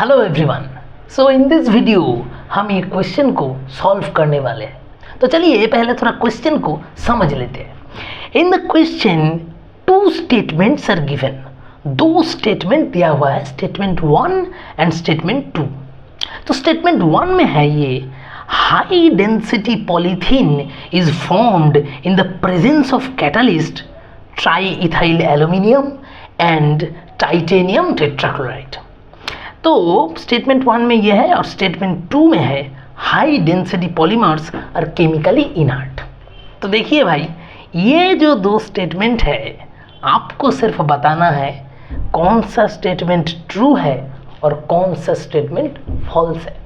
Hello everyone. So in this video हम ये question को सॉल्व करने वाले हैं। तो चलिए पहले थोड़ा क्वेश्चन को समझ लेते हैं। In the question two statements are given. दो स्टेटमेंट दिया हुआ है, स्टेटमेंट 1 एंड स्टेटमेंट 2। तो स्टेटमेंट 1 में है ये, high density polythene is formed in the presence of catalyst triethyl aluminium and titanium tetrachloride. तो स्टेटमेंट 1 में ये है और स्टेटमेंट 2 में है, high density polymers are chemically inert. तो देखिए भाई, ये जो दो स्टेटमेंट है, आपको सिर्फ बताना है कौन सा स्टेटमेंट ट्रू है और कौन सा स्टेटमेंट फॉल्स है।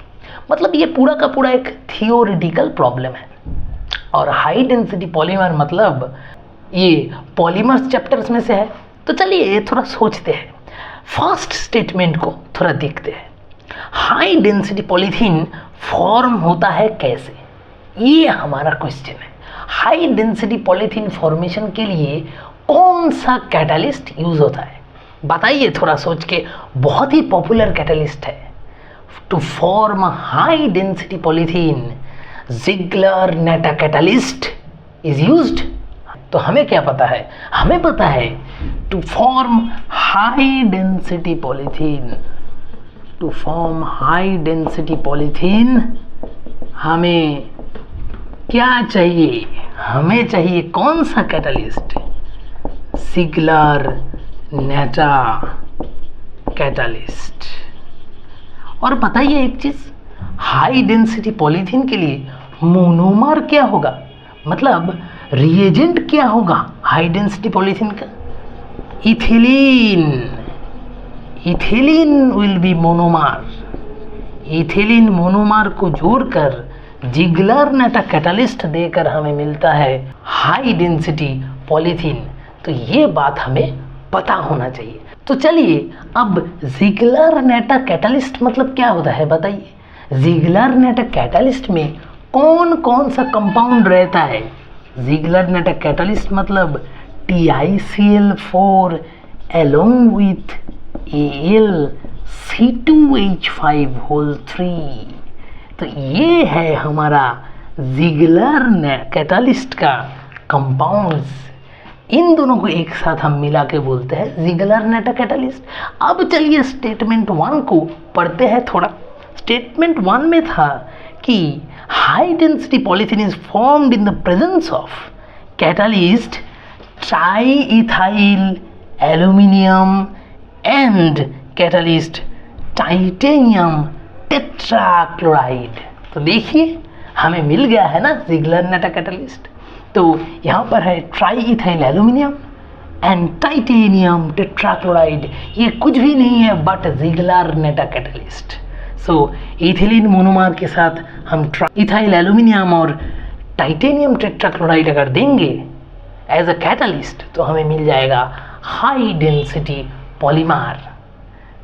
मतलब ये पूरा का पूरा एक थियोरिटिकल प्रॉब्लम है। और हाई डेंसिटी पॉलीमर मतलब ये पॉलीमर्स चैप्टर्स में से है। तो चलिए थोड़ा सोचते हैं, फर्स्ट स्टेटमेंट को थोड़ा देखते हैं। हाई डेंसिटी पॉलीथीन फॉर्म होता है कैसे, ये हमारा क्वेश्चन है। हाई डेंसिटी पॉलीथीन फॉर्मेशन के लिए कौन सा कैटलिस्ट यूज होता है, बताइए थोड़ा सोच के। बहुत ही पॉपुलर कैटलिस्ट है to form high density polythene, Ziegler Natta catalyst is used. तो हमें क्या पता है, हमें पता है to form high density polythene, to form high density polythene हमें क्या चाहिए, हमें चाहिए कौन सा कैटलिस्ट, ज़िग्लर-नाटा कैटलिस्ट। और बताइए एक चीज, हाई डेंसिटी पॉलीथीन के लिए मोनोमर क्या होगा, मतलब रिएजेंट क्या होगा हाई डेंसिटी पॉलीथीन का, ethylene. Ethylene will be monomer. Ethylene monomer को जोड़कर ज़िग्लर-नाटा कैटलिस्ट देकर हमें मिलता है हाई डेंसिटी पॉलीथीन। तो ये बात हमें पता होना चाहिए। तो चलिए अब ज़िग्लर-नाटा कैटलिस्ट मतलब क्या होता है बताइए। ज़िग्लर-नाटा कैटलिस्ट में कौन कौन सा कंपाउंड रहता है। ज़िग्लर-नाटा कैटलिस्ट मतलब TiCl4 along with AlC2H5 तो ये है हमारा ज़िग्लर कैटलिस्ट का कंपाउंड्स। इन दोनों को एक साथ हम मिला के बोलते हैं ज़िग्लर-नाटा कैटलिस्ट। अब चलिए स्टेटमेंट 1 को पढ़ते हैं थोड़ा। स्टेटमेंट 1 में था कि high density polythene is formed in the presence of catalyst triethyl aluminium and catalyst titanium tetrachloride. तो देखिए हमें मिल गया है ना ज़िग्लर-नाटा कैटलिस्ट। तो यहाँ पर है triethyl aluminium and titanium tetrachloride. ये कुछ भी नहीं है but Ziegler Natta catalyst. So ethylene monomer के साथ हम ट्राईइथाइल एल्यूमिनियम और टाइटेनियम टेट्राक्लोराइड अगर देंगे एज अ कैटलिस्ट तो हमें मिल जाएगा हाई डेंसिटी पॉलीमर।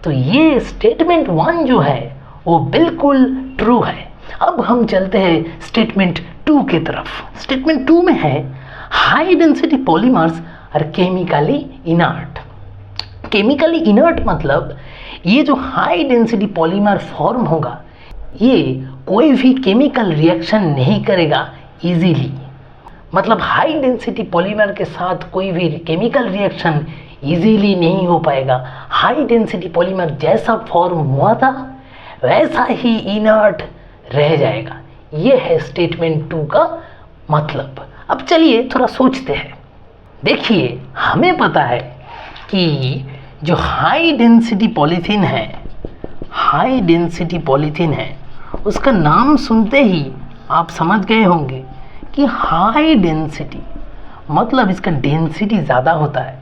तो ये स्टेटमेंट 1 जो है वो बिल्कुल ट्रू है। अब हम चलते हैं स्टेटमेंट 2 की तरफ। स्टेटमेंट 2 में है, high density polymers are chemically inert. Chemically inert मतलब ये जो हाई डेंसिटी पॉलीमर फॉर्म होगा, ये कोई भी केमिकल रिएक्शन नहीं करेगा इजीली। मतलब हाई डेंसिटी पॉलीमर के साथ कोई भी केमिकल रिएक्शन इजीली नहीं हो पाएगा। हाई डेंसिटी पॉलीमर जैसा फॉर्म हुआ था वैसा ही इनर्ट रह जाएगा। ये है स्टेटमेंट 2 का मतलब। अब चलिए थोड़ा सोचते हैं। देखिए हमें पता है कि जो हाई डेंसिटी पॉलीथीन है, हाई डेंसिटी पॉलीथीन है, उसका नाम सुनते ही आप समझ गए होंगे कि हाई डेंसिटी मतलब इसका डेंसिटी ज़्यादा होता है।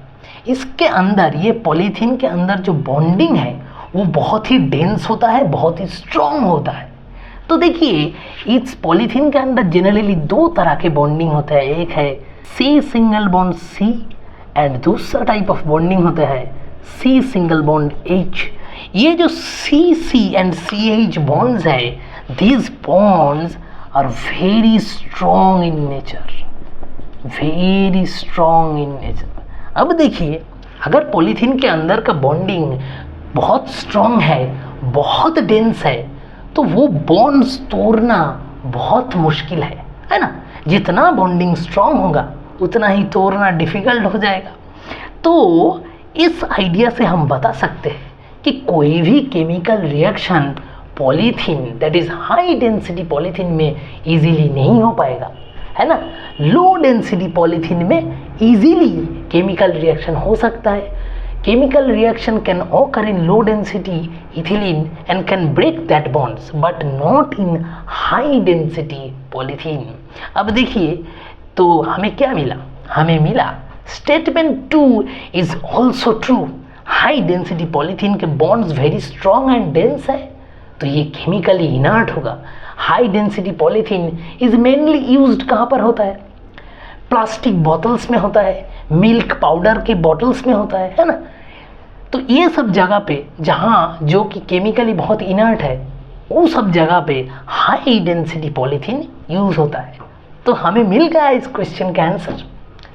इसके अंदर, ये पॉलीथीन के अंदर जो बॉन्डिंग है वो बहुत ही डेंस होता है, बहुत ही स्ट्रॉन्ग होता है। तो देखिए इस पॉलीथीन के अंदर जनरली 2 तरह के बॉन्डिंग होते हैं। एक है C single bond C and दूसरा टाइप ऑफ बॉन्डिंग होता है C सिंगल बॉन्ड H। ये जो CC एंड CH बॉन्ड्स है, these bonds are very strong in nature, very strong in nature। अब देखिए अगर पॉलीथीन के अंदर का बॉन्डिंग बहुत स्ट्रॉन्ग है बहुत डेंस है तो वो बॉन्ड्स तोड़ना बहुत मुश्किल है ना। जितना बॉन्डिंग स्ट्रांग होगा उतना ही तोड़ना डिफिकल्ट हो जाएगा। तो इस आइडिया से हम बता सकते हैं कि कोई भी chemical reaction polythene that is high density polythene में इजीली नहीं हो पाएगा, है ना। लो डेंसिटी पॉलीथीन में इजीली केमिकल रिएक्शन हो सकता है। Chemical reaction can occur in low density ethylene and can break that bonds but not in high density polythene। अब देखिए तो हमें क्या मिला, हमें मिला statement 2 is also true. High density polythene के bonds very strong and dense है तो ये केमिकली इनर्ट होगा। High density polythene is mainly used कहाँ पर होता है, प्लास्टिक बॉटल्स में होता है, मिल्क पाउडर के बॉटल्स में होता है ना। तो ये सब जगह पे जहाँ जो कि केमिकली बहुत इनर्ट है वो सब जगह पे हाई डेंसिटी पॉलीथीन यूज होता है। तो हमें मिल गया इस क्वेश्चन का आंसर।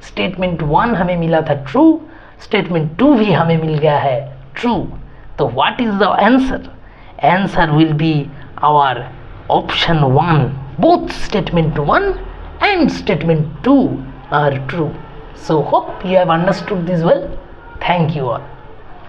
स्टेटमेंट 1 हमें मिला था ट्रू, स्टेटमेंट 2 भी हमें मिल गया है ट्रू। तो what is the answer? Answer will be our option 1। Both statement 1 and statement 2 are true. So hope you have understood this well. Thank you all.